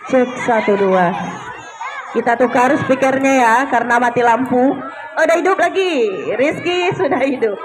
Cek 1 2. Kita tukar speakernya ya karena mati lampu. Oh, udah hidup lagi. Rizky sudah hidup.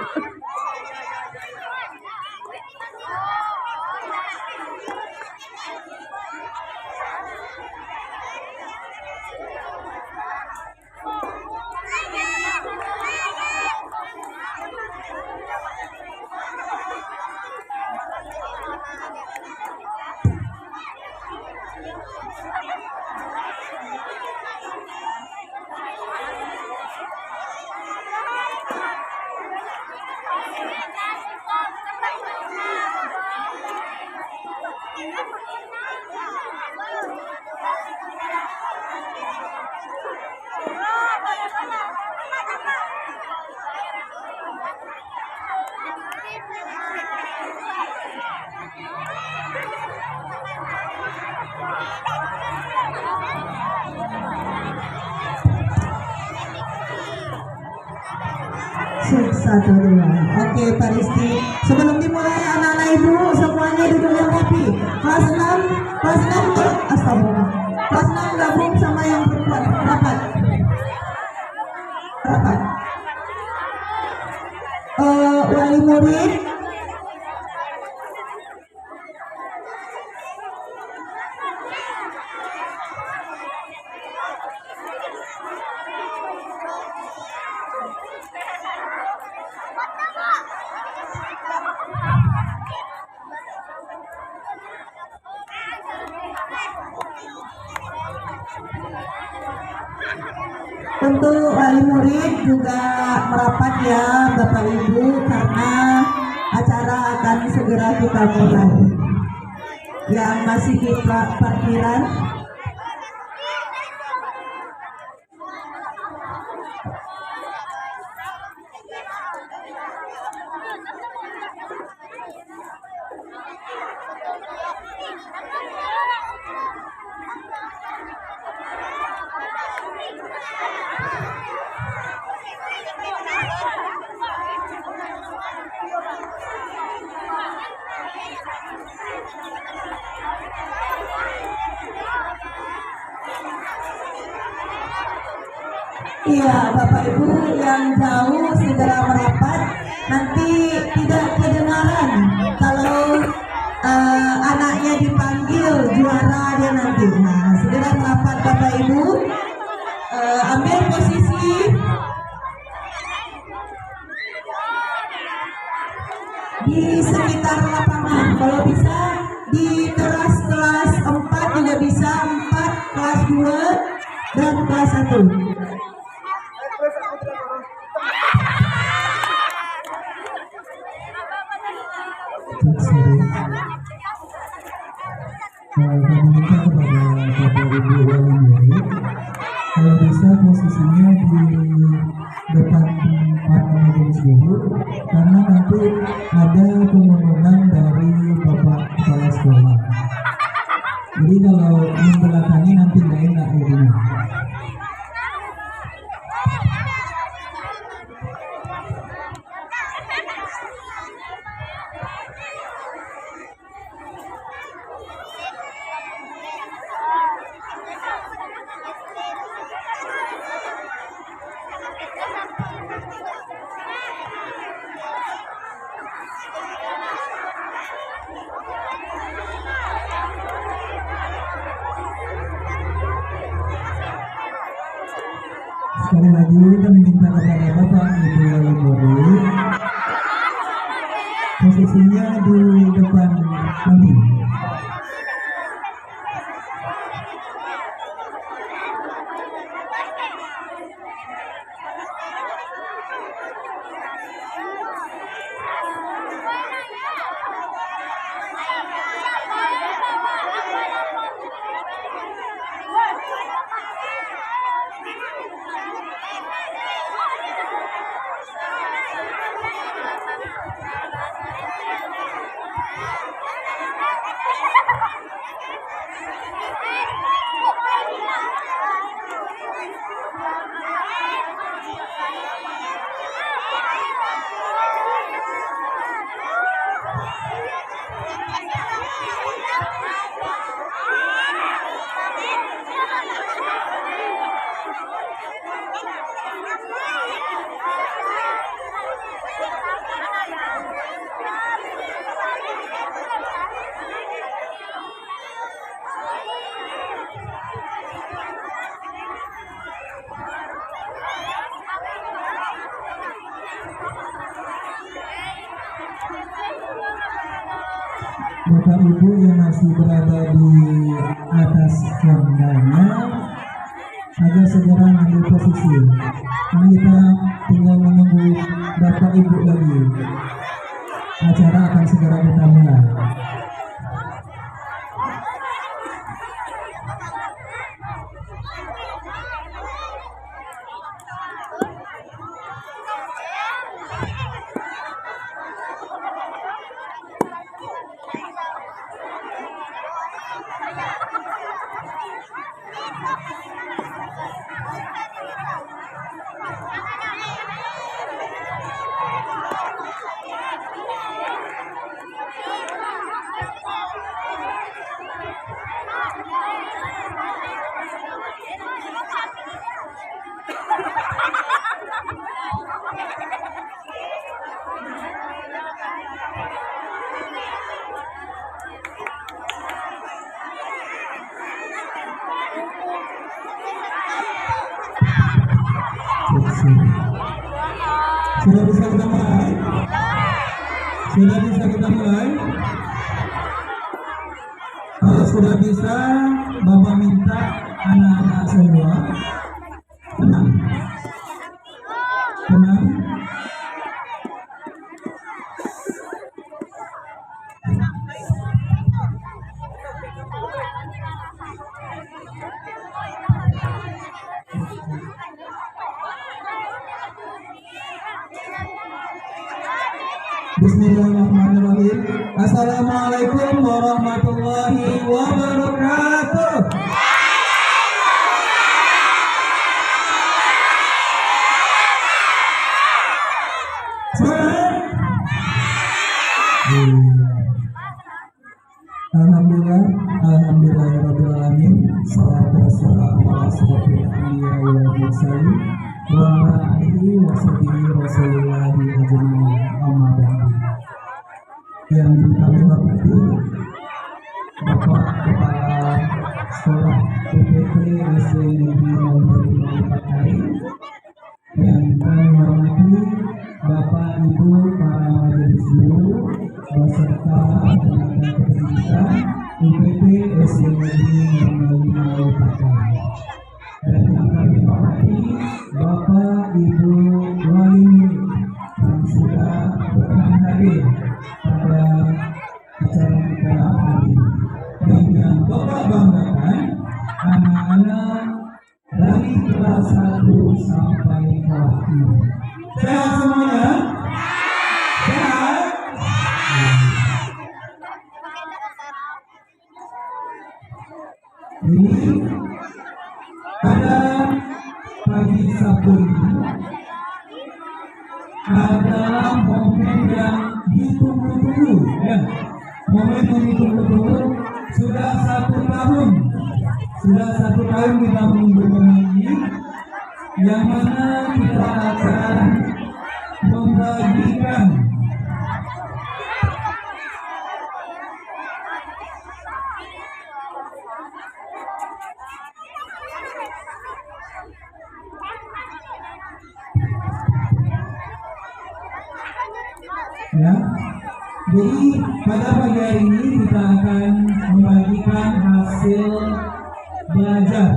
Cek 1 2. Oke Pak Rizky, sebelum dimulai anak-anak ibu semuanya duduk yang rapi. Kelas 6 astagfirullah. Kelas 6 gabung sama yang perempuan rapat. Wali murid untuk wali murid juga merapat ya Bapak Ibu, karena acara akan segera kita mulai. Yang masih di parkiran iya Bapak Ibu yang jauh segera merapat, nanti tidak kedengaran kalau anaknya dipanggil juara dia nanti. Nah, segera merapat Bapak Ibu, ambil posisi. di sekitar lapangan. Kalau bisa di teras kelas 4 juga bisa, 4 kelas 2 dan kelas 1. Kami minta kepada Bapak Ibu wali murid, kalau bisa posisinya di depan para majelis guru, karena nanti ada pengumuman dari Bapak Kepala Sekolah. Jadi kalau membelakangi nanti nggak enak jadinya. Sekali lagi kami minta kepada Bapak Ibu wali murid, posisinya di depan kami. Bapak Ibu yang masih berada di atas tendanya agar segera ambil posisi. Karena kita tinggal menunggu Bapak Ibu lagi. Acara akan segera kita mulai. Sudah bisa kita mulai? Sudah bisa kita mulai? Kalau sudah bisa, Bapak minta anak-anak semua tenang. Tenang. Bismillahirrahmanirrahim. Assalamualaikum warahmatullahi wabarakatuh. Alhamdulillah, alhamdulillahirabbil alamin. Shalatu wassalamu ala asyrofil anbiya'i wal mursalin wa ala alihi wa sahbihi rasulillahi ajmain. Amma ba'du. Yang kami hormati Bapak Kepala Sekolah PPT SD Negeri 04 Pakari, yang kami hormati Bapak Ibu para majelis guru, beserta tenaga kependidikan UPT SD Negeri 05 Pakai. Dan yang kami hormati Bapak Ibu wali murid yang sudah berkenan hadir pada acara kita hari ini. Dan yang Bapak banggakan anak-anak dari kelas 1 sampai kelas 3. Sehat semuanya? Sehat? Ini pada pagi Sabtu ini adalah momen yang ditunggu-tunggu, ya. Momen yang ditunggu-tunggu sudah 1 tahun. Sudah 1 tahun kita menunggu ini, yang mana kita akan membagikan ya. Jadi pada pagi hari ini kita akan membagikan hasil belajar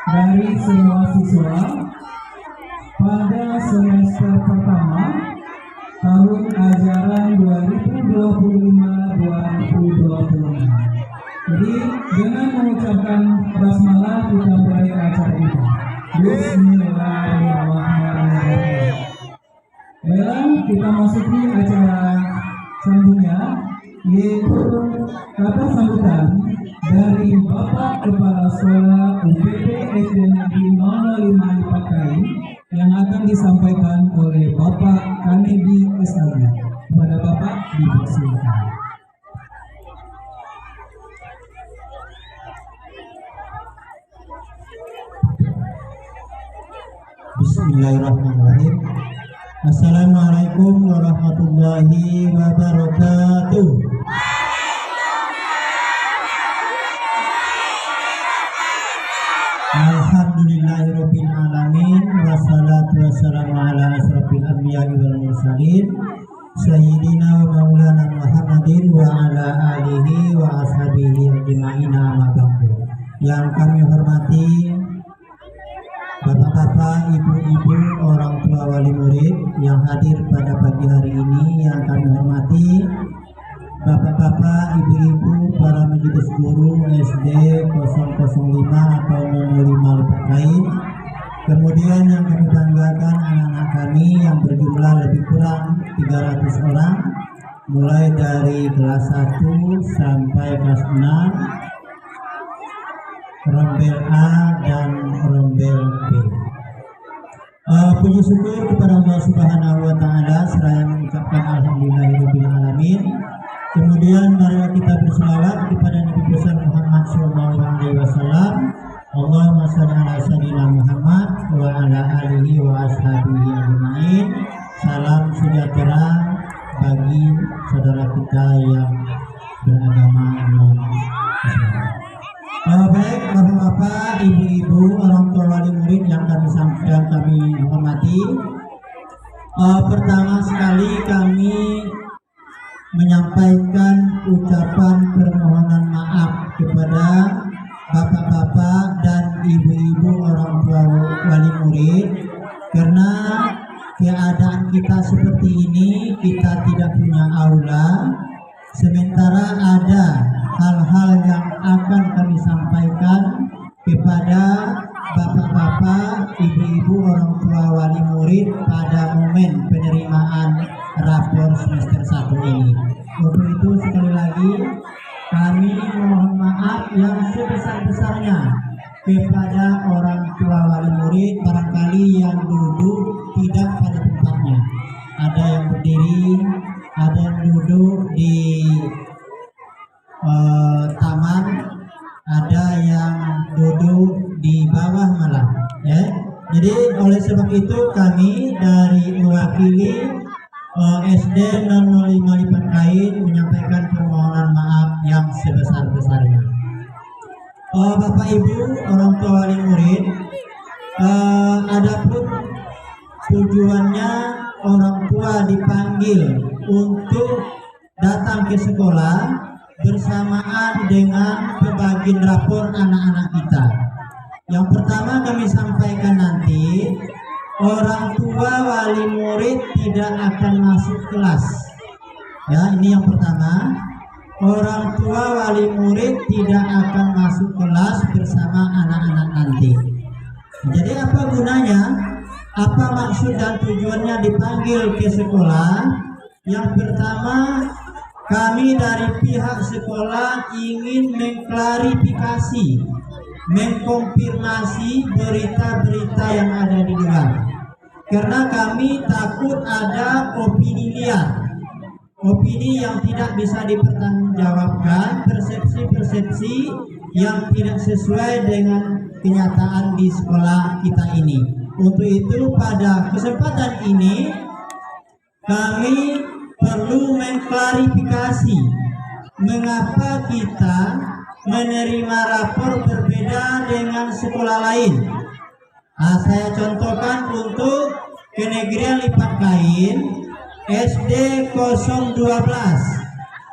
dari semua siswa pada semester pertama tahun ajaran 2025-2026. Jadi dengan mengucapkan basmalah kita mulai acara kita. Bismillahirrahmanirrahim. Baiklah, kita masuki acara selanjutnya, yaitu kata sambutan dari Bapak Kepala Sekolah UPT SD Negeri 05 Pakai yang akan disampaikan oleh Bapak Kanedi SAG. Kepada Bapak dipersilakan. Bismillahirrahmanirrahim. Assalamualaikum warahmatullahi wabarakatuh. Alhamdulillahirabbil alamin wassalatu wassalamu ala asrofil anbiya'i wal mursalin sayyidina wa maulana Muhammadin wa ala alihi wa ashabihi ajma'in amma ba'du. Yang kami hormati Bapak-bapak, ibu-ibu, orang tua wali murid yang hadir pada pagi hari ini, yang kami hormati Bapak-bapak, ibu-ibu, para majelis guru SD 005 atau 05 Pakai. Kemudian yang kami banggakan anak-anak kami yang berjumlah lebih kurang 300 orang, mulai dari kelas 1 sampai kelas 6, rombel A dan rombel B. Puji syukur kepada Allah Subhanahu wa Ta'ala, seraya mengucapkan alhamdulillahirabbil alamin. Kemudian marilah kita berselawat kepada Nabi besar Muhammad sallallahu alaihi wasallam. Allahumma shalli ala sayyidina Muhammad wa ala alihi wa ashabihi ajmain. Salam sejahtera bagi saudara kita yang beragama non-Islam. Baik, bapak-bapak, ibu-ibu, orang tua wali murid yang kami hormati. Pertama sekali kami menyampaikan ucapan permohonan maaf kepada bapak-bapak dan ibu-ibu orang tua wali murid karena keadaan kita seperti ini, kita tidak punya aula, sementara ada hal-hal yang akan kami sampaikan kepada bapak-bapak, ibu-ibu, orang tua wali murid pada momen penerimaan rapor semester 1 ini. Untuk itu sekali lagi kami mohon maaf yang sebesar-besarnya kepada orang tua wali murid barangkali yang duduk tidak pada tempatnya. Ada yang berdiri, ada yang duduk di taman, ada yang duduk di bawah malah, ya. Jadi oleh sebab itu kami dari mewakili SD 005 Pakai menyampaikan permohonan maaf yang sebesar-besarnya. Bapak Ibu orang tua wali murid, adapun tujuannya orang tua dipanggil untuk datang ke sekolah bersamaan dengan pembagian rapor anak-anak kita. Yang pertama kami sampaikan nanti, orang tua wali murid tidak akan masuk kelas. Ya, ini yang pertama. Orang tua wali murid tidak akan masuk kelas bersama anak-anak nanti. Jadi apa gunanya? Apa maksud dan tujuannya dipanggil ke sekolah? Yang pertama, kami dari pihak sekolah ingin mengklarifikasi, mengkonfirmasi berita-berita yang ada di luar. Karena kami takut ada opini liar, opini yang tidak bisa dipertanggungjawabkan, persepsi-persepsi yang tidak sesuai dengan kenyataan di sekolah kita ini. Untuk itu pada kesempatan ini kami perlu mengklarifikasi mengapa kita menerima rapor berbeda dengan sekolah lain. Saya contohkan untuk Kenegrian Lipat Kain SD 012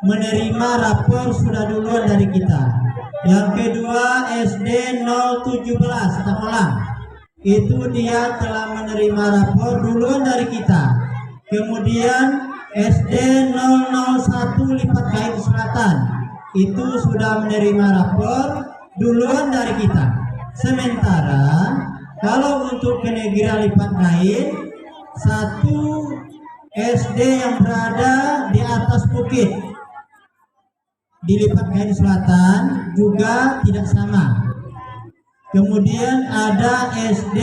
menerima rapor sudah duluan dari kita. Yang kedua SD 017 Tamolang, itu dia telah menerima rapor duluan dari kita. Kemudian SD 001 Lipat Kain Selatan itu sudah menerima rapor duluan dari kita. Sementara kalau untuk Kenegrian Lipat Kain, satu SD yang berada di atas bukit di Lipat Kain Selatan juga tidak sama. Kemudian ada SD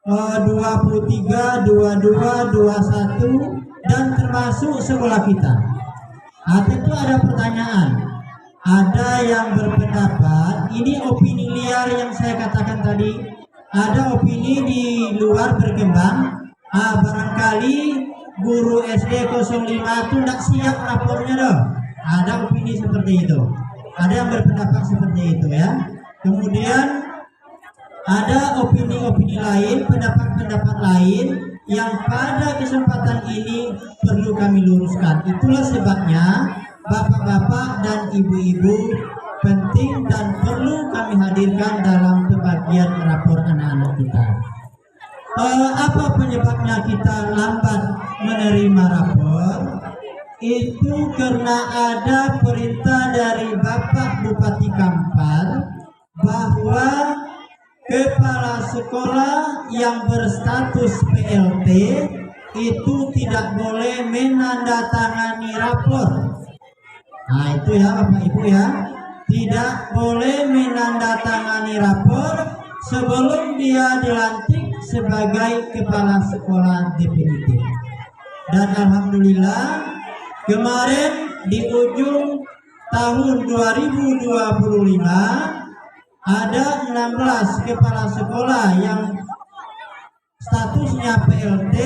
23, 22, 21 dan termasuk sekolah kita. Tentu ada pertanyaan. Ada yang berpendapat, ini opini liar yang saya katakan tadi. Ada opini di luar berkembang. Barangkali guru SD 05 itu tidak siap rapornya dong. Ada opini seperti itu. Ada yang berpendapat seperti itu ya. Kemudian ada opini-opini lain, pendapat-pendapat lain yang pada kesempatan ini perlu kami luruskan. Itulah sebabnya bapak-bapak dan ibu-ibu penting dan perlu kami hadirkan dalam pembagian rapor anak-anak kita. Apa penyebabnya kita lambat menerima rapor? Itu karena ada perintah dari Bapak Bupati Kampar bahwa kepala sekolah yang berstatus PLT itu tidak boleh menandatangani rapor. Itu ya Bapak Ibu ya, tidak boleh menandatangani rapor sebelum dia dilantik sebagai kepala sekolah definitif. Dan alhamdulillah kemarin di ujung tahun 2025 ada 16 kepala sekolah yang statusnya PLT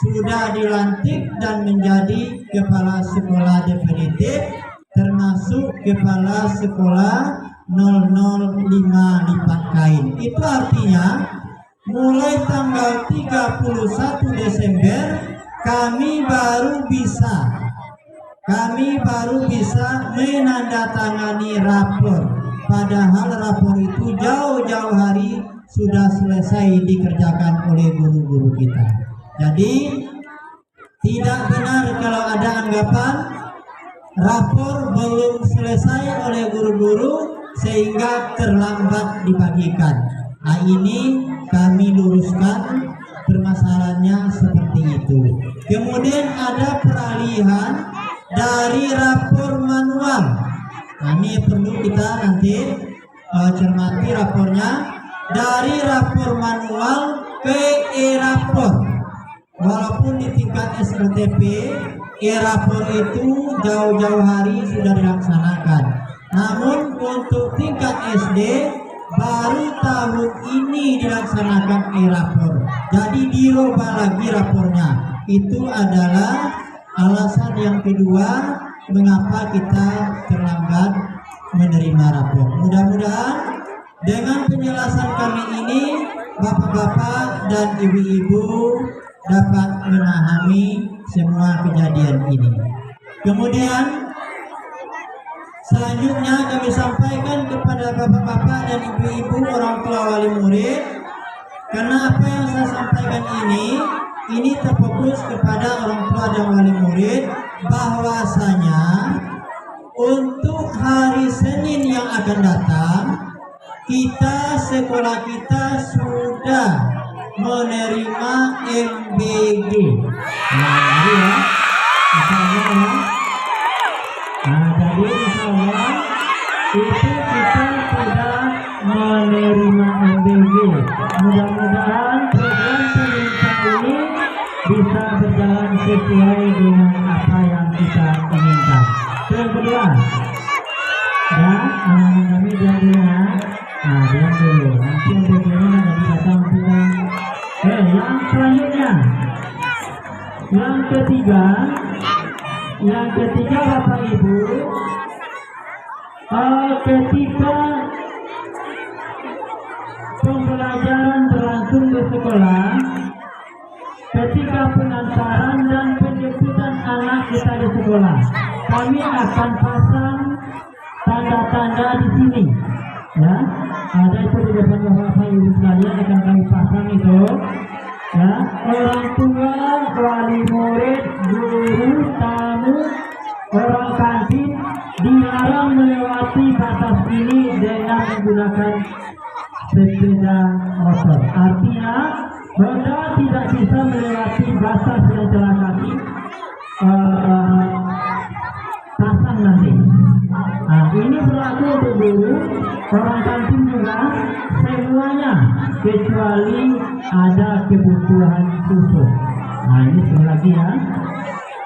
sudah dilantik dan menjadi kepala sekolah definitif, termasuk kepala sekolah 005 Lipat Kain. Itu artinya mulai tanggal 31 Desember kami baru bisa menandatangani rapor. Padahal rapor itu jauh-jauh hari sudah selesai dikerjakan oleh guru-guru kita. Jadi tidak benar kalau ada anggapan rapor belum selesai oleh guru-guru sehingga terlambat dibagikan. Ini kami luruskan permasalahannya seperti itu. Kemudian ada peralihan dari rapor manual. Ini perlu kita nanti cermati rapornya, dari rapor manual ke e-rapor. Walaupun di tingkat SLTP e-rapor itu jauh-jauh hari sudah dilaksanakan, namun untuk tingkat SD baru tahun ini dilaksanakan e-rapor. Jadi dirubah lagi rapornya. Itu adalah alasan yang kedua mengapa kita terlambat menerima rapor. Mudah-mudahan dengan penjelasan kami ini bapak-bapak dan ibu-ibu dapat memahami semua kejadian ini. Kemudian selanjutnya kami sampaikan kepada bapak-bapak dan ibu-ibu orang tua wali murid, karena apa yang saya sampaikan ini terfokus kepada orang tua dan wali murid, bahwasanya untuk hari Senin yang akan datang sekolah kita sudah menerima MBG. Nah, ini ya. Insyaallah. Nah, jadi insyaallah itu kita sudah menerima MBG. Mudah-mudahan program pemerintah ini bisa berjalan sesuai dengan apa yang kita inginkan. Yang kedua, ya, kami janjinya, diam dulu. Nanti MBG-nya nanti datang kita. Yang selanjutnya, yang ketiga Bapak Ibu, ketika pembelajaran berlangsung di sekolah, ketika pengantaran dan penjemputan anak kita di sekolah, kami akan pasang tanda-tanda di sini, ya. Ada itu di depan Bapak Ibu sekalian akan kami pasang itu, ya. Orang tua, wali murid, guru, tamu, orang kantin dilarang melewati batas ini dengan menggunakan sepeda motor. Artinya Honda tidak bisa melewati batas dan jalan kaki. Pasang nanti. Nah, ini berlaku untuk guru, orang kantin juga, semuanya kecuali ada kebutuhan khusus. Nah, ini sekali lagi ya.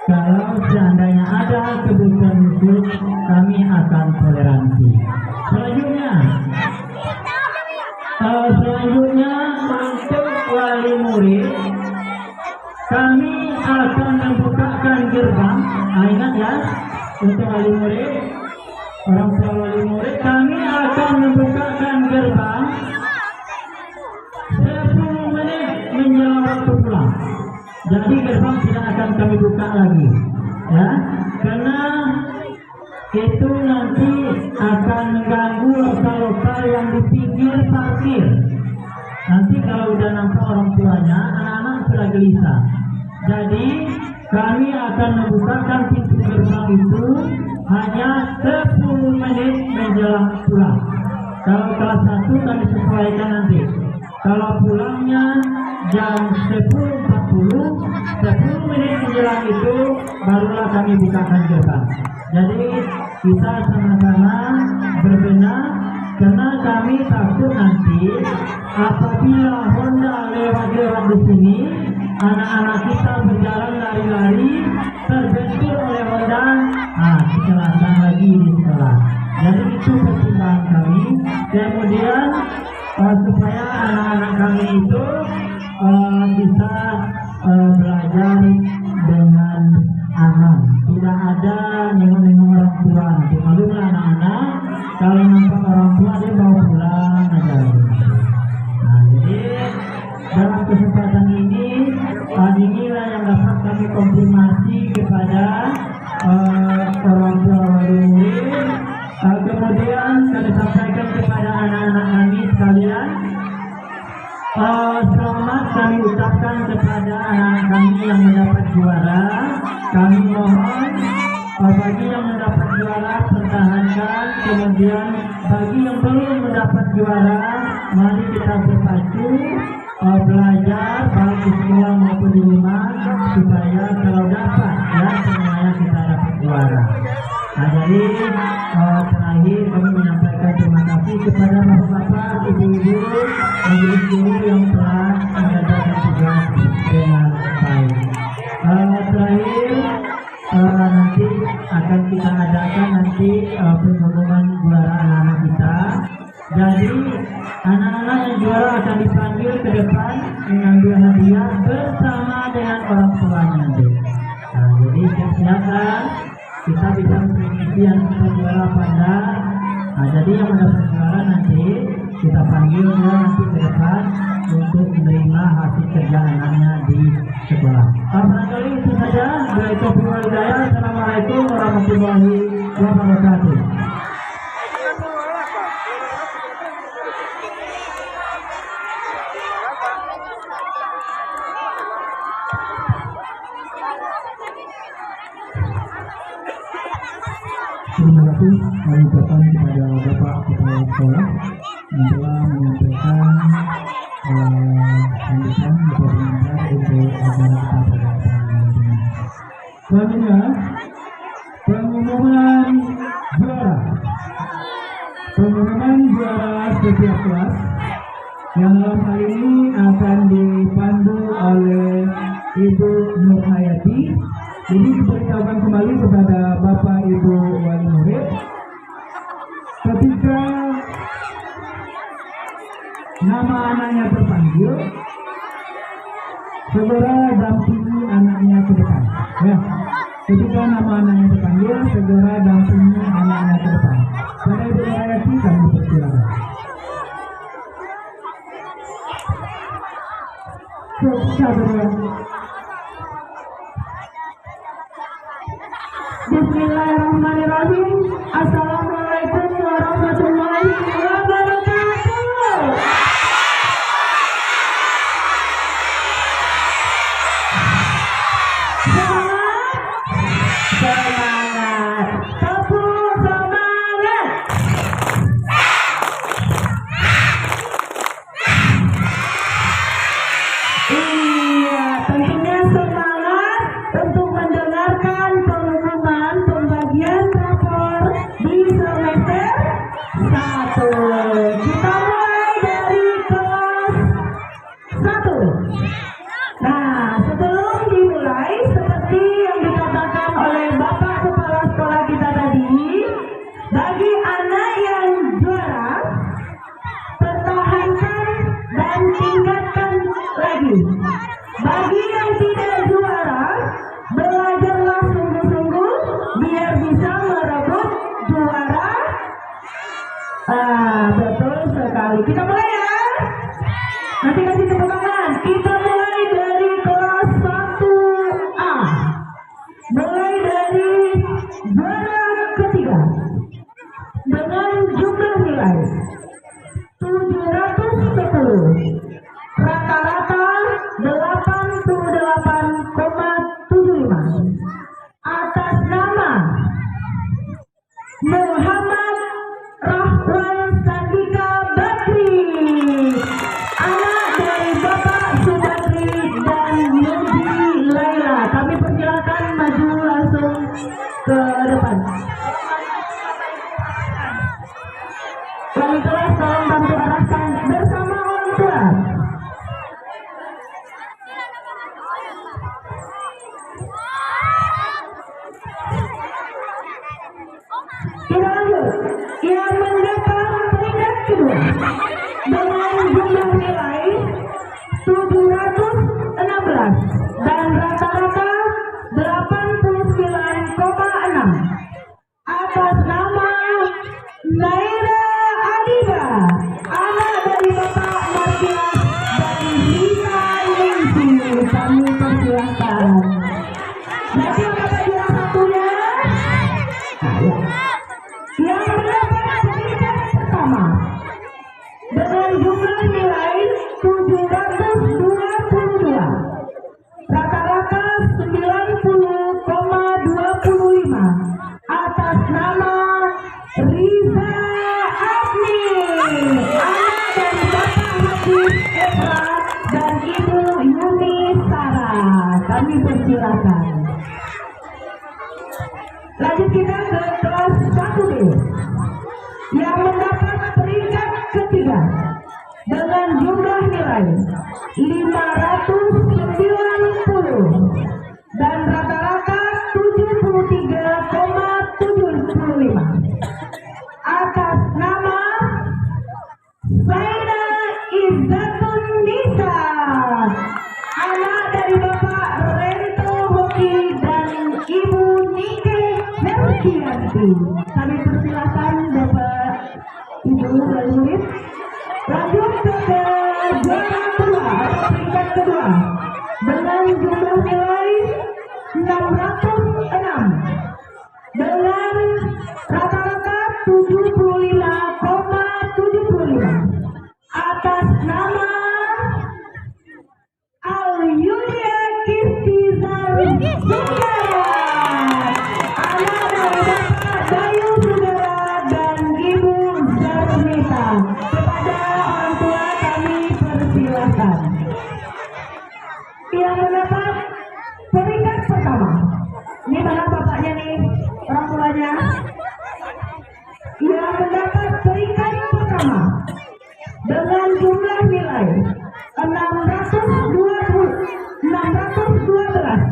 Kalau seandainya ada kebutuhan khusus, kami akan toleransi. Selanjutnya untuk wali murid, kami akan membukakan gerbang. Ingat ya, untuk wali murid, orang tua wali murid, kami akan membukakan gerbang 10 menit menjelang waktu pulang. Jadi gerbang tidak akan kami buka lagi, ya, karena itu nanti akan mengganggu lokal-lokal yang di pinggir parkir. Nanti kalau udah nampak orang tuanya, anak-anak sudah gelisah. Jadi kami akan membukakan pintu gerbang itu hanya 10 menit menjelang pulang. Kalau kelas 1 kami sesuaikan nanti. Kalau pulangnya jam 10.40, 10 menit menjelang itu barulah kami bukakan gerbang. Jadi kita sama-sama berbenah, karena kami takut nanti apabila Honda lewat di sini, anak-anak kita berjalan lari-lari, terbentur oleh Honda, kecelakaan lagi di sekolah. Jadi itu pertimbangan kami. Kemudian supaya anak-anak kami itu bisa belajar dengan aman, tidak ada nengok-nengok orang tua. Nanti malulah anak-anak kalau nampak orang tua dia bawa pulang aja. Nah, jadi dalam kesempatan ini, inilah yang dapat kami konfirmasi kepada orang tua wali murid. Kemudian kami sampaikan kepada anak-anak kami sekalian, selamat kami ucapkan kepada anak-anak kami yang mendapat juara. Kami mohon bagi yang mendapat juara pertahankan, kemudian bagi yang belum mendapat juara, mari kita berpacu belajar baik di sekolah maupun di rumah, supaya kalau dapat ya semuanya kita dapat juara. Nah, jadi terakhir kami menyampaikan terima kasih kepada bapak-bapak, ibu-ibu, majelis guru yang telah mengerjakan tugas dengan baik. Terakhir nanti akan kita adakan nanti pengumuman juara anak-anak kita. Jadi anak-anak yang juara akan dipanggil ke depan mengambil hadiah bersama dengan orang tuanya nanti. Nah, jadi silakan kita bisa mengisi yang juara pada Nah, jadi yang mendapatkan suara nanti kita panggil dia nanti ke depan untuk menerima hasil kerja anaknya di sekolah. Barangkali itu saja. Dari Taufiq Walhidayah. Assalamualaikum warahmatullahi wabarakatuh. Terima kasih kami ucapkan kepada Bapak Kepala Sekolah yang telah menyampaikan sambutan atau komentar untuk acara kita pada pagi ini. Selanjutnya, pengumuman juara. Pengumuman juara setiap kelas yang dalam hal ini akan dipandu oleh Ibu Nur Hayati. Jadi diberitahukan kembali kepada Bapak Ibu wali murid ketika nama anaknya terpanggil, segera dampingi anaknya ke depan. Ya, ketika nama anaknya terpanggil, segera dampingi anaknya ke depan. Pada Ibu Hayati kami persilakan. Bismillahirrahmanirrahim. Assalamualaikum warahmatullahi wabarakatuh. Semangat, tepuk semangat. Iya, tentunya semangat untuk mendengarkan pengumuman pembagian rapor di semester 1. Kita mulai dari kelas 1. Nah, sebelum dimulai, seperti yang dikatakan oleh Bapak Kepala Sekolah kita tadi, bagi anak yang juara, pertahankan dan tingkatkan lagi. Bagi yang tidak juara, belajarlah sungguh-sungguh biar bisa merebut juara. Betul sekali. Kita mulai ya. Nanti kasih tepuk tangan. Kita mulai dari kelas 1A. Mulai dari juara ketiga dengan jumlah nilai 710. Rata-rata 88,75. Atas nama Muhammad Rahwan Sandika Bakri, anak dari Bapak Subakri dan Yudi Laila. Kami persilakan maju langsung ke depan. Wali kelas tolong bantu arahkan bersama orang tua. Kita lanjut. Yang mendapat peringkat kedua dengan jumlah nilai 716 dan rata-rata 89,6. Atas nama Naira Adiba, anak dari Bapak Martias dan Lina Ningsi. Kami persilahkan. Jadi apa juara satunya? Yang mendapat peringkat pertama dengan jumlah nilai 722, rata-rata 90,25. Atas nama Riza Agni, anak dari Bapak Hafiz Ebra dan Ibu Yuni Sarah. Kami persilakan. Lanjut kita ke kelas 1B yang mendapat peringkat ketiga dengan jumlah nilai 590 dan rata-rata 73,75. Atas nama Zaina Izzatun Nisa, anak dari Bapak Rento Hoki dan Ibu Nike Merkianti. Kami persilakan Bapak wali murid. Lanjut ke juara kedua atau peringkat kedua dengan jumlah nilai 606 dengan rata-rata 75,75 atas nama Al-Yulia Kirtizar Sugara, anak dari Bapak Bayu Sugara dan Ibu Zarnita. Kepada orang tua kami persilahkan. Yang mendapat peringkat pertama, ini mana bapaknya nih, orang tuanya? Yang mendapat peringkat pertama dengan jumlah nilai 612,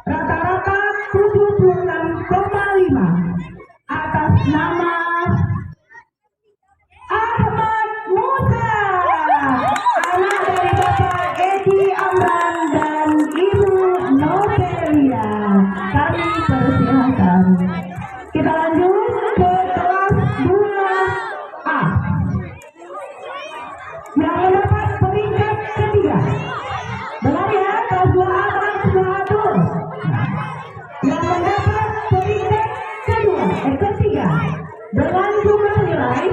rata-rata 76,5 atas nama Ahmad Musa, anak dari Bapak Edi Amran dan Ibu Novelia. Kami persilahkan. Kita lanjut ke kelas 2A. Yang mendapat peringkat ketiga. Benar ya, kelas 2A, kelas 2A tuh. Yang mendapat peringkat ketiga dengan jumlah nilai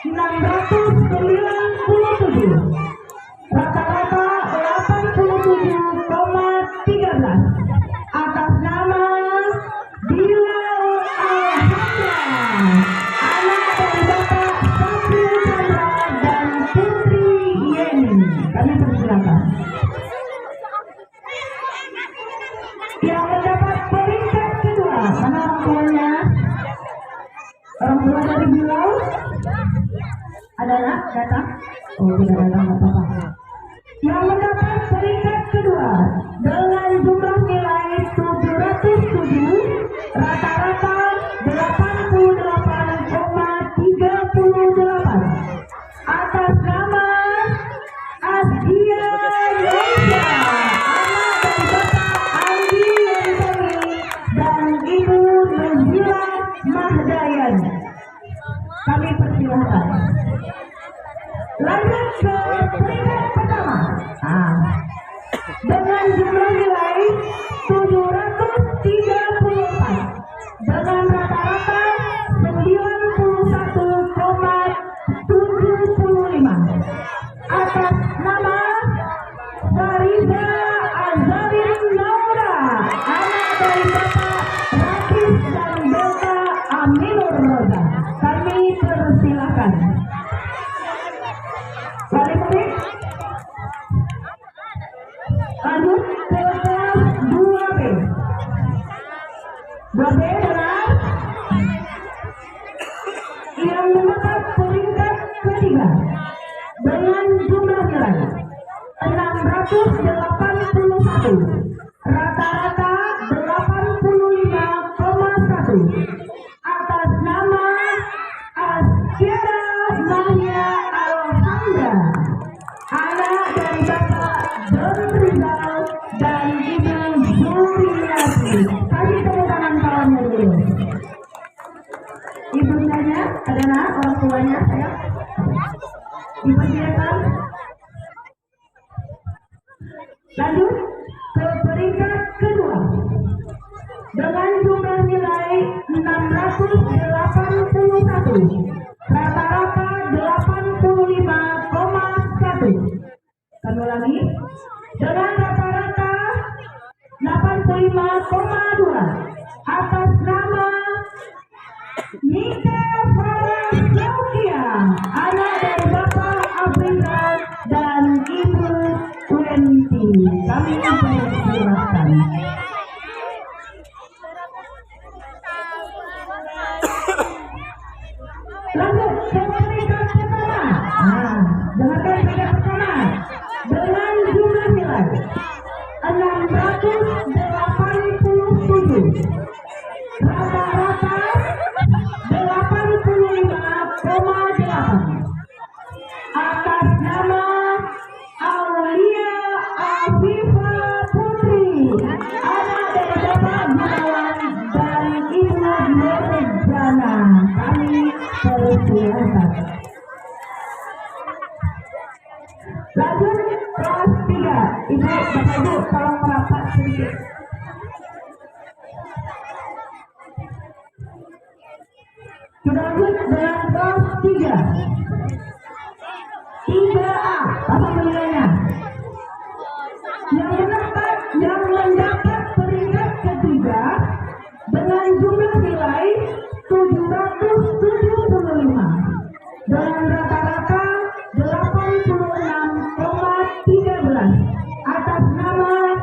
697, rata-rata 87,13 atas nama Bilal Alhamda, anak dari Bapak Sapri Chandra dan Putri Yeni. Kami persilakan. Yang mendapat peringkat kedua, mana orang tuanya? Orang tua dari Bilal adalah datang? Oh, tidak datang, tidak apa-apa. Yang mendapat peringkat kedua dengan jumlah nilai 707, rata-rata 88,38 atas nama Asdia Yosha, anak dari Bapak Andi Yantoni dan Ibu Nuzila Mahdayan. Kami persilahkan. Lanjut ke peringkat pertama. Dengan jumlah nilai 734 dengan rata-rata 91,75 atas nama Fariza Azarin Naura, anak dari Bapak Rakis dan Bapak Aminur Roza. Kami persilakan. Wali murid. Lanjut ke kelas 2B. 2B benar. Yang mendapat peringkat ketiga dengan jumlah nilai 681, rata-rata 85,1 atas nama Asyara Mahya Alhamda, anak dari Bapak Don Rizal dan Ibu Zuriati. Kasih tepuk tangan kawannya dulu. Ibu Dinanya adalah orang tuanya, saya. Dipersilakan. Lanjut ke peringkat kedua dengan jumlah nilai 681, rata-rata 85,1. Kami ulangi, dengan rata-rata 85,2 atas nama Nika Farasaukia, anak dari Bapak Abrizal dan Ibu Wenti. Kami persilahkan. Lanjut ke peringkat pertama. Dengarkan peringkat pertama dengan jumlah nilai 687, rata-rata 85,8 atas nama Aulia Afifa Putri, anak dari Bapak Gunawan dan Ibu Nurjana. Kami persilakan. Dilanjut dengan kelas 3. 3A, apa penilaiannya? Yang mendapat peringkat ketiga dengan jumlah nilai 775 dengan rata-rata 86,13 atas nama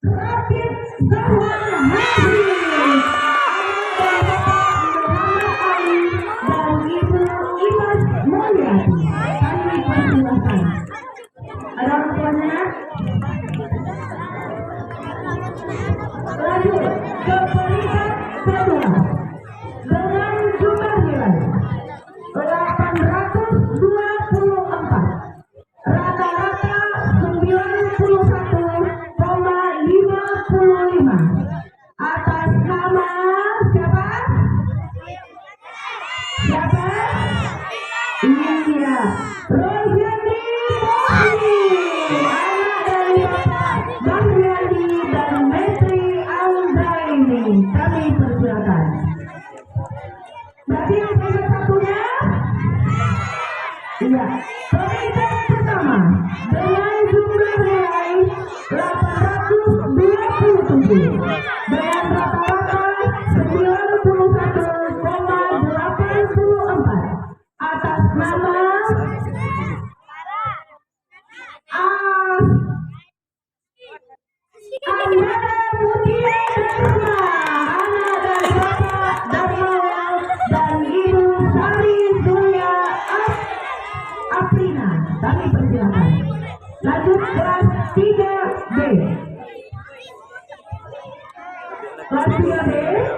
Rapid Zaman Hadi Muhammad Ali dan Ibu Imas Mulyadi. Kami persilahkan. Ada orang tuanya? Lanjut ke peringkat kedua dengan jumlah nilai 824, rata-rata 91,55 atas nama siapa? Siapa? Iya, Rojani Mohdi, anak dari Bapak Bahriadi dan Metri Alzaini. Kami persilakan. Berarti yang peringkat satunya? Iya, peringkat pertama dengan jumlah nilai 827 dengan rata-rata 91,84 atas nama Andara Mutia Dharma, anak dari Bapak Darmawan dan Ibu Sari Surya Aprina. Kami persilakan. Lanjut kelas 3B. Kelas 3B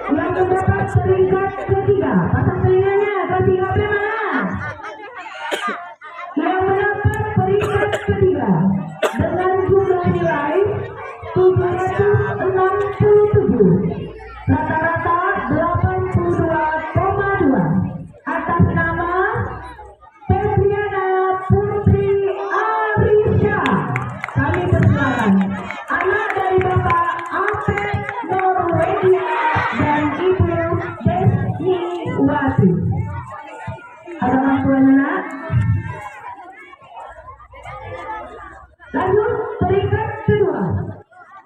yang mendapat peringkat ketiga. Pasang telinganya, kelas 3B mana? Yang mendapat peringkat ketiga dengan jumlah nilai 767, rata-rata 82,2 atas nama Petriana Putri Arisha. Kami persilakan. Anak dari Bapak Apek Norwegia dan Ibu Desni Wati. Ada orang tuanya, nak? Lanjut peringkat kedua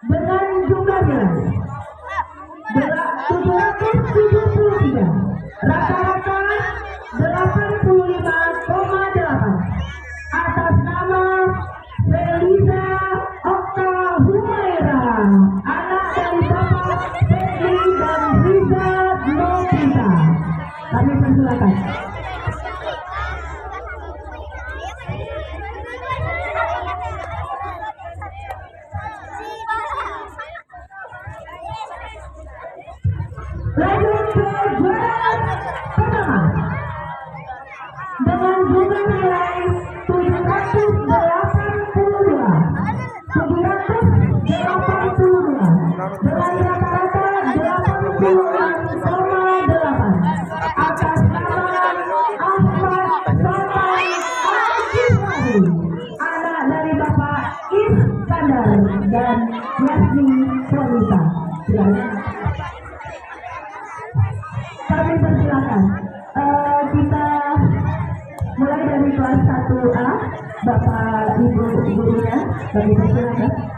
dengan jumlah nilai 773, rata-rata 85,8 atas nama Feliza Okta Humaira, anak dari Bapak Feli dan Riza Novita. Kami persilakan. Lanjut ke juara pertama dengan jumlah nilai 782 dengan rata-rata 86,8 atas nama Ahmad Saman Al-Jihari, anak dari Bapak Iskandar dan Yasmin Solita. Silakan. Kami persilakan. Kita mulai dari kelas 1A, Bapak Ibu gurunya. Kami persilakan.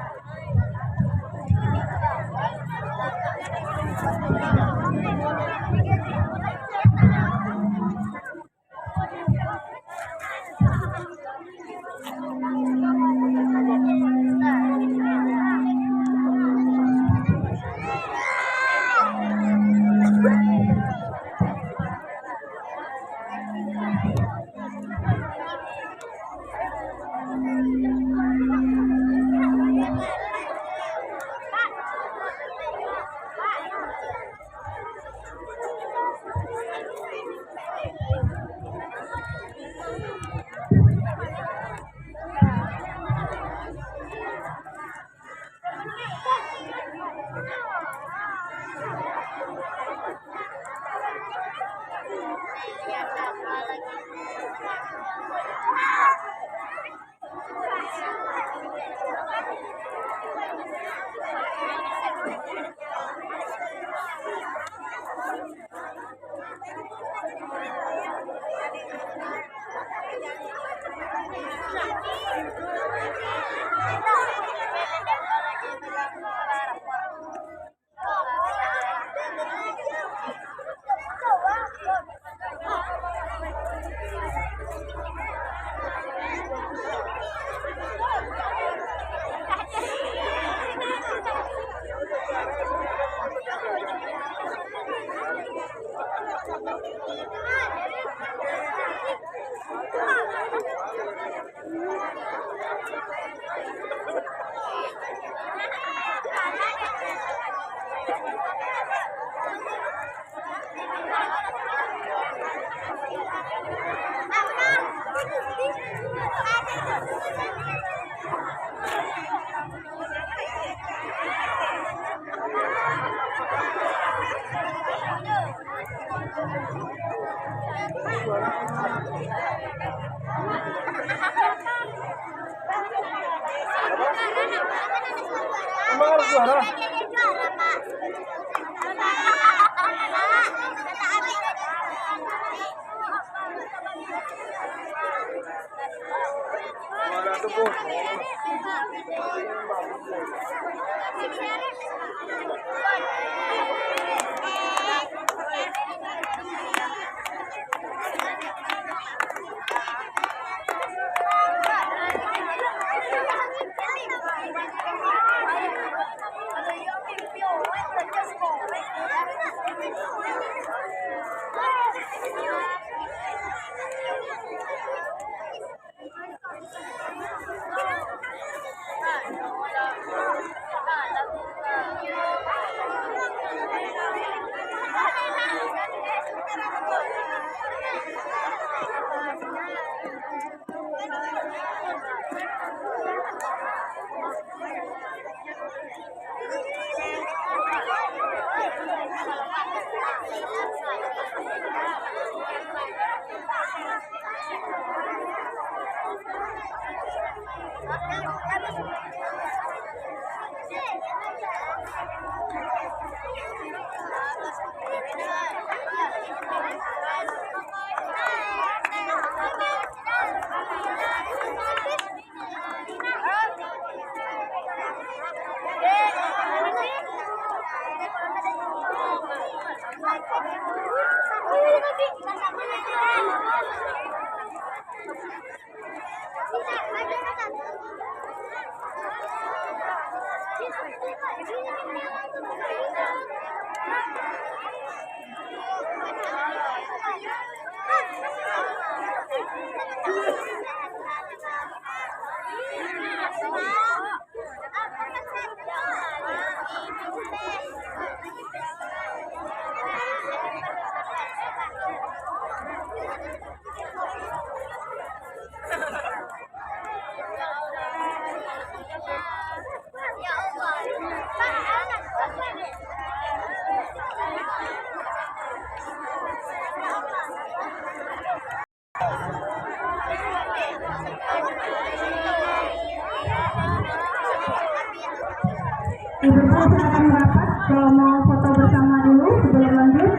Ibu-ibu silakan merapat kalau mau foto bersama dulu sebelum lanjut.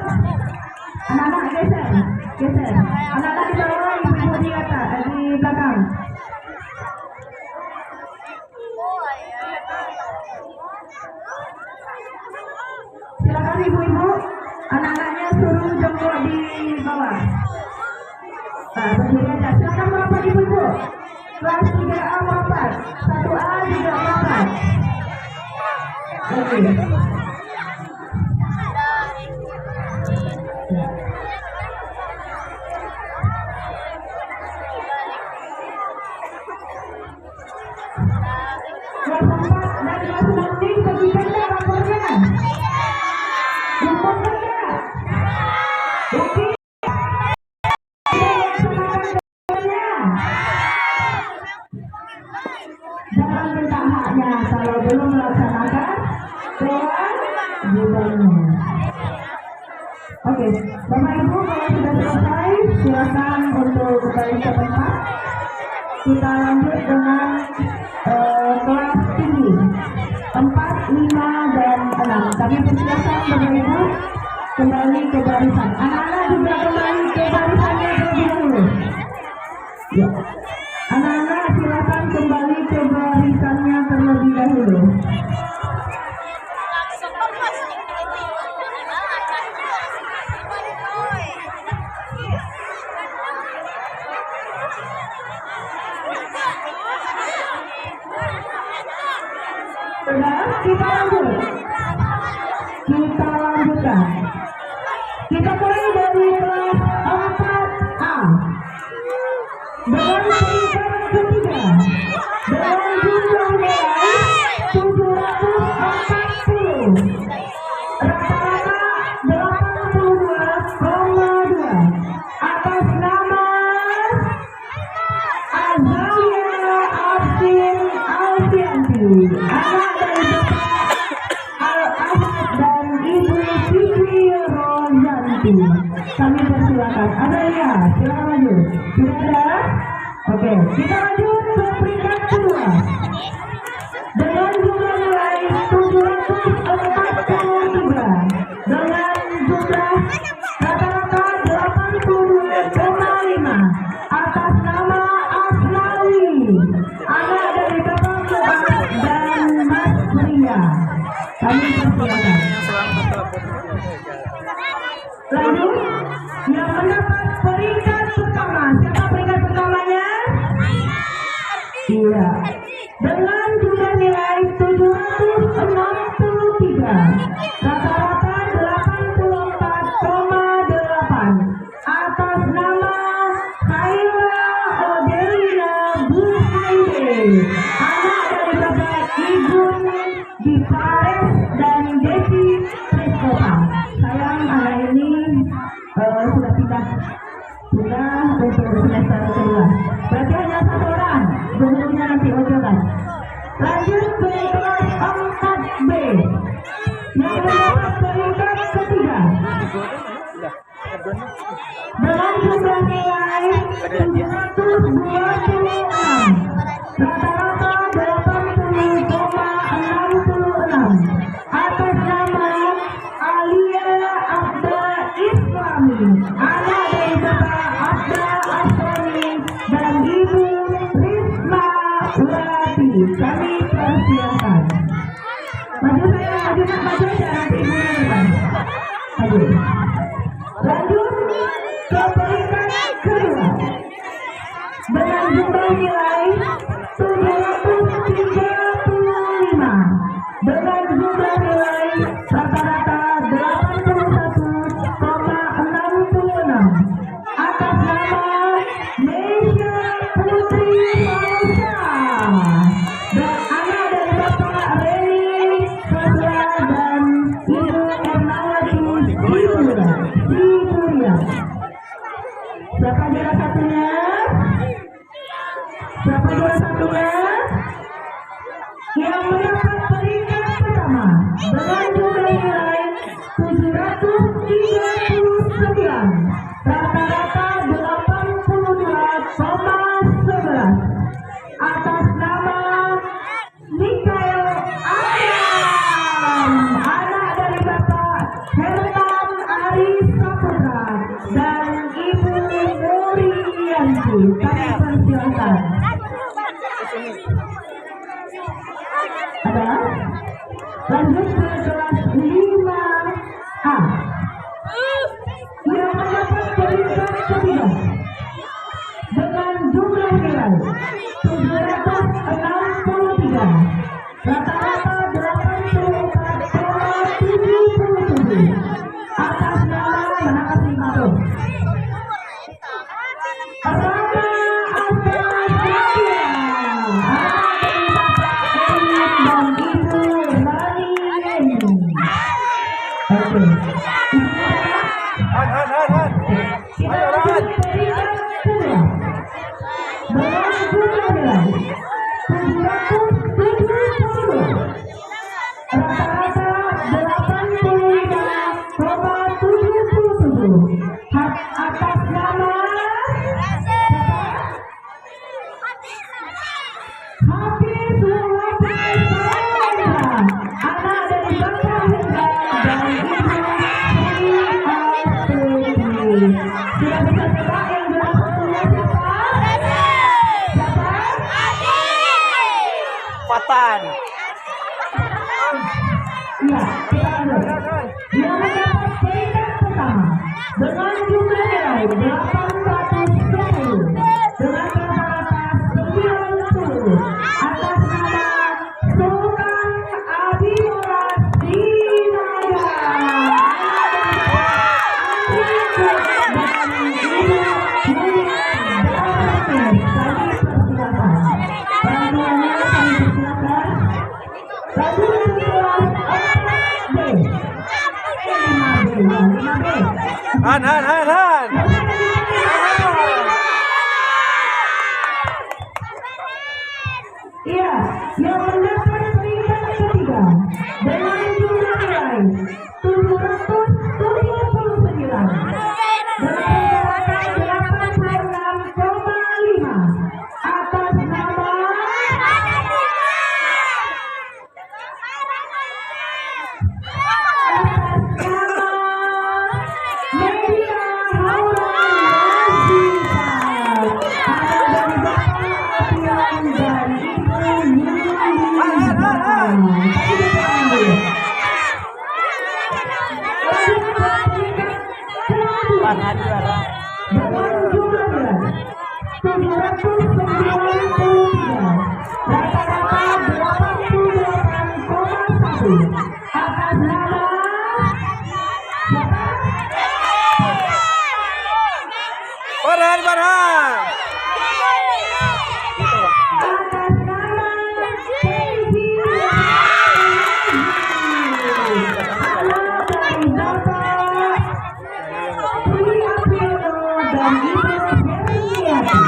Anak-anak geser, geser. Anak-anak di bawah, ibu-ibu di atas, di belakang. Silakan ibu-ibu, anak-anaknya suruh jongkok di bawah. Nah, berdiri aja. Silakan merapat ibu-ibu. Kelas 3A merapat, 1A juga merapat. Oke. Jangan minta haknya kalau belum melaksanakan kewajibannya. Oke, Bapak Ibu kalau sudah selesai silakan untuk kembali ke tempat. Kita lanjut dengan kelas tinggi 4, 5, dan 6. Kami persilakan Bapak Ibu kembali ke barisan. Anak-anak juga kembali ke barisannya terlebih dahulu. Ya. Anak-anak silakan kembali ke barisannya terlebih dahulu. Sudah, kita lanjut. Kita lanjutkan. Kita mulai dari kelas 4A. Dengan peringkat ketiga, dengan jumlah nilai 740, rata-rata 82,2 atas nama anak dari Bapak Al-Ahmad dan Ibu Siti Rozanti. Kami persilakan. Ada ya? Silakan maju. Tidak ada? Oke, kita lanjut ke peringkat kedua. Dengan jumlah nilai 743 dengan jumlah rata-rata 82,5 atas nama Asnawi, anak dari Bapak Fuad dan Mas Ria. Kami persilakan. Lalu yang mendapat peringkat pertama, siapa peringkat pertamanya? Iya. Dengan jumlah nilai 763, rata-rata 84,8 atas nama Khaira Odelina Buhaide, anak dari Bapak Igun Gifares dan Desi Priskota. Sayang anak ini sudah pindah untuk semester kedua. Berarti hanya satu orang, bentuknya nanti ojokan. Lanjut ke kelas 4B yang mendapat peringkat ketiga dengan jumlah nilai 726, rata-rata 80,66 atas nama Alia Abda Islami, anak dari Bapak Abda Aslami dan Ibu Risma Wati. Kami persilakan. Maju saya, maju nak, maju saya, nanti ibunya depan. Maju. Lanjut ke peringkat kedua dengan jumlah nilai 735 dengan jumlah nilai rata-rata 81,66 atas nama Nesya Putri Mausha dan anak dari Bapak Reni Fasya dan Ibu Ernawati Siburia. Siapa juara satunya? Siapa juara satunya? Yang mendapat peringkat pertama dengan jumlah nilai 739, rata-rata 82,11 atas nama Mikael Ayam, anak dari Bapak Herman Ari Saputra dan Ibu Murianti. Kami persilakan. Ada? Lanjut ke kelas 5A yang mendapat peringkat ketiga dengan jumlah nilai 763, rata-rata 84,77 atas nama Menangkas Lima. Rama Astasia, anak dari Bapak Emin dan Ibu Rani Yeni. Oke. Kita lanjut peringkat kedua dengan jumlah nilai 770, rata-rata 85,77 atas nama Hafiz Wafat Salendra, anak dari Bapak Hendra dan Ibu Sri Astuti. Sudah bisa tebak yang juara satunya siapa? Siapa? Fatan. Iya, kita lanjut. Yang mendapat peringkat pertama dengan jumlah nilai 810 dengan rata-rata 90 atas nama Sultan Abimullah Dinaya, dan Ibu Mulia Darmanis. Kami persilakan. Bantuannya kami persilakan. Lalu yang kelas 4B 5B. Han. Iya, yang mendapat peringkat Dengan jumlah 793, rata-rata 88,1 atas nama Farhan, Farhan. atas nama Kenzi anak dari Bapak Tri Apriono dan Ibu Ferdiati.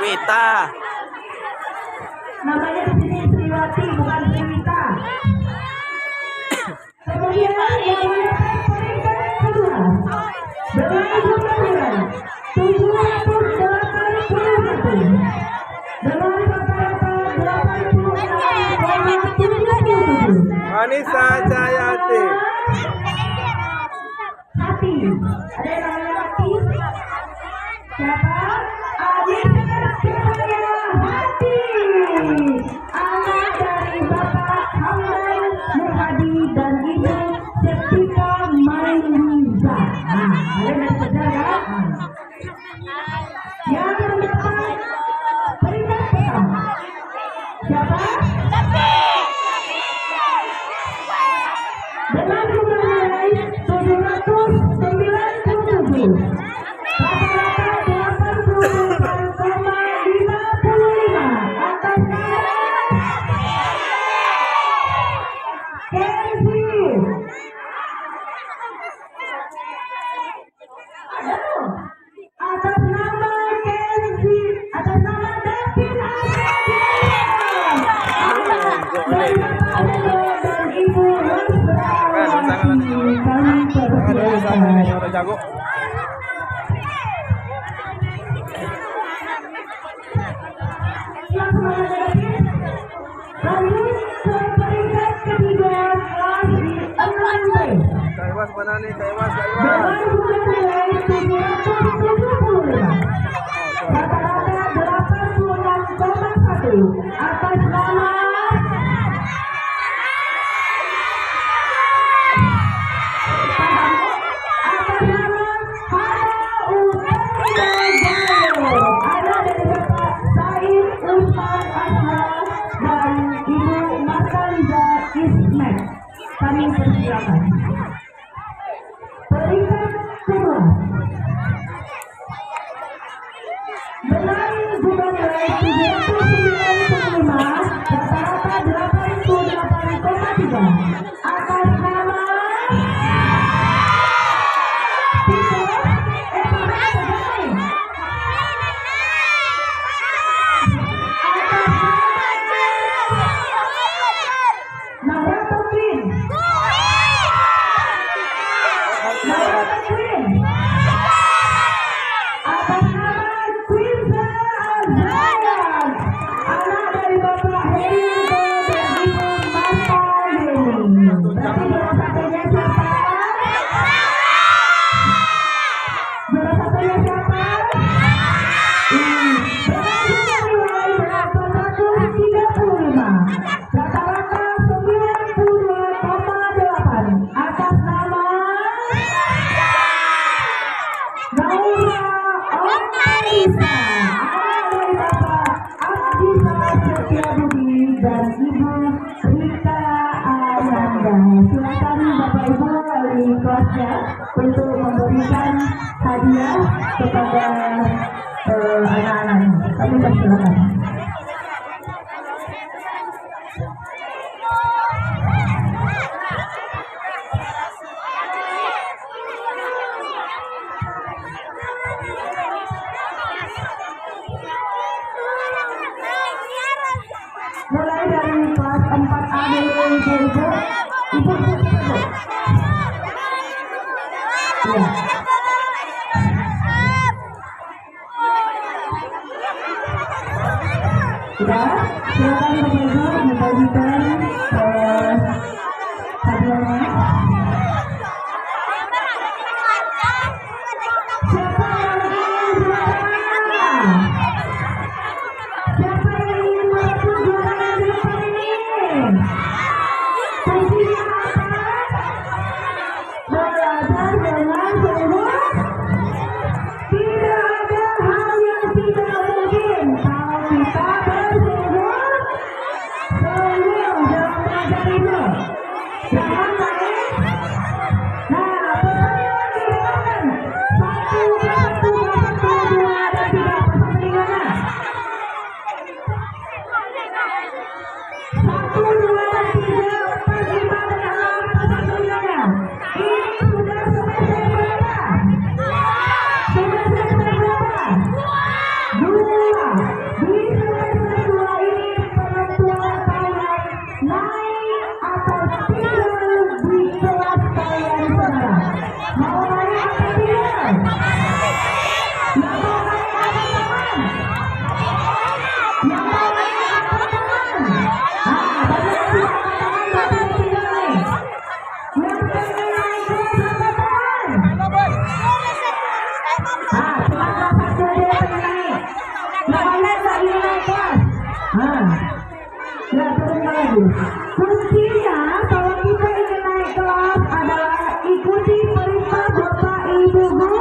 Wita. Namanya di sini Sriwati, bukan Sriwita. Kemudian yang mendapat peringkat kedua dengan jumlah nilai 781 dengan rata-rata 86,77. Anissa Jayati. Hati. Ada yang namanya Hati? Siapa? Adiknya Cahaya Hati. Anak dari Bapak Hamdan Muhadi dan Ibu Septika Mailiza. Nah, kalian dari sejarah. Yang mendapat peringkat pertama. Siapa? Dengan jumlah nilai 797. Rata-rata 88,55 atas nama Kenzi. Atas nama Kenzi, atas nama David dari Bapak Adelo dan Ibu Rusrawati, kami persilakan. Udah jago. Lanjut ke peringkat ketiga kelas di 6B. Kaiwas mana nih? Kaiwas, Dengan Kaiwas. jumlah nilai 775. Rata-rata 86,1 atas nama Hana dari Bapak Said Usman Aslam dan Ibu Markaliza Ismet. Kami persilakan. Peringkat kedua dengan jumlah nilai 795, rata-rata 88,3 atas nama Raisa, oleh Bapak Abdisa Setiabudi dan Ibu Rita Ananda. Silakan Bapak Ibu wali kelasnya untuk memberikan hadiah kepada anak-anak. Kami persilakan. Mulai dari kelas 4A dulu ibu-ibu. Ibu dulu. Ya. Sudah, silakan ibu-ibu membagikan hadiahnya. Siapa yang ingin juara? Siapa yang ingin masuk juara di depan ini? Fungsinya apa? Belajar dengan sungguh. Tidak ada hal yang tidak mungkin kalau kita bersungguh. Sungguh dalam belajar itu. Jangan main. Nah, pesannya lagi dengarkan. 1, 2, dan 3. Pesan telinganya. 1, 2, dan 3, 4, 5, dan 6. Pesan telinganya. Ini sudah semester berapa? Sudah semester berapa? 2. Di semester 2 ini penentuan kalian naik atau tidur di kelas kalian saudara. Mau naik atau tidur? Yang mau naik apa teman? Yang mau naik apa teman? Bagaimana sih teman tapi yang tidur nih? Yang pengen naik kelas apa teman? Cuma kelas 1 aja yang pengen naik. Yang lainnya nggak ingin naik kelas. Ya turunkan lagi. Kuncinya kalau kita ingin naik kelas adalah ikuti perintah Bapak Ibu Guru.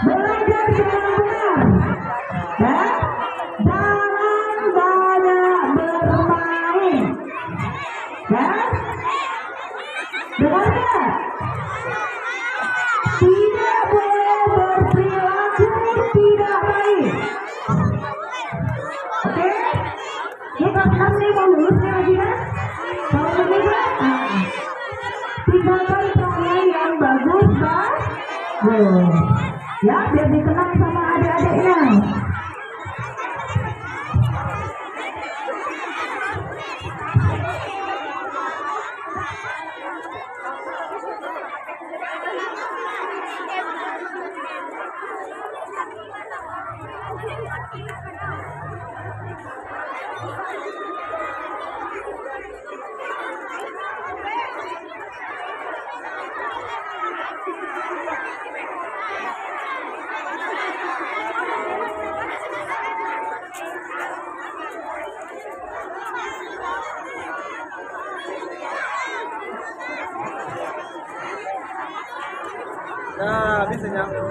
Belajar dengan benar. Ya. Jangan banyak bermain. Ya. Dengar nggak? Tidak boleh berperilaku tidak baik. Oke? Ini kelas 6 nih mau lulusnya lagi ya? Kalau begitu, tinggalkan perangai yang bagus, ya biar dikenang sama adik-adiknya. Nah, bisa nyambung.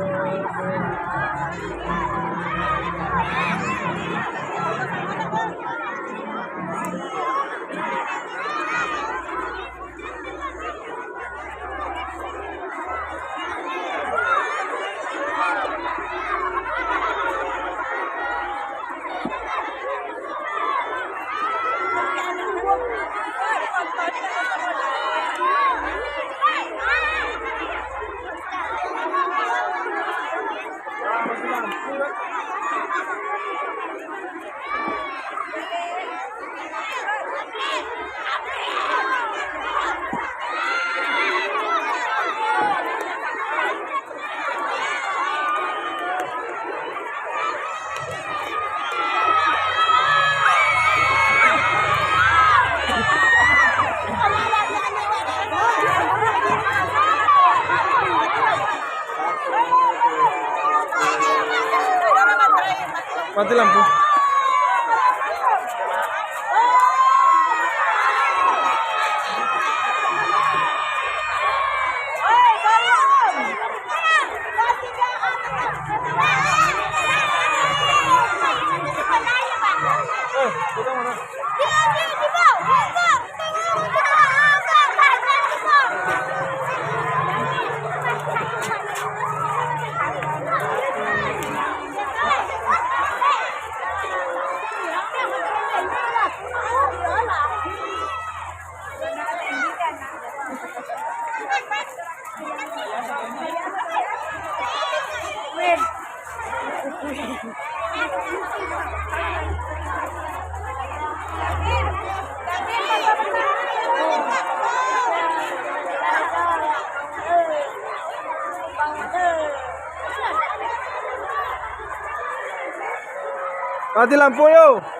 Mati lampu. Mati lampu yo.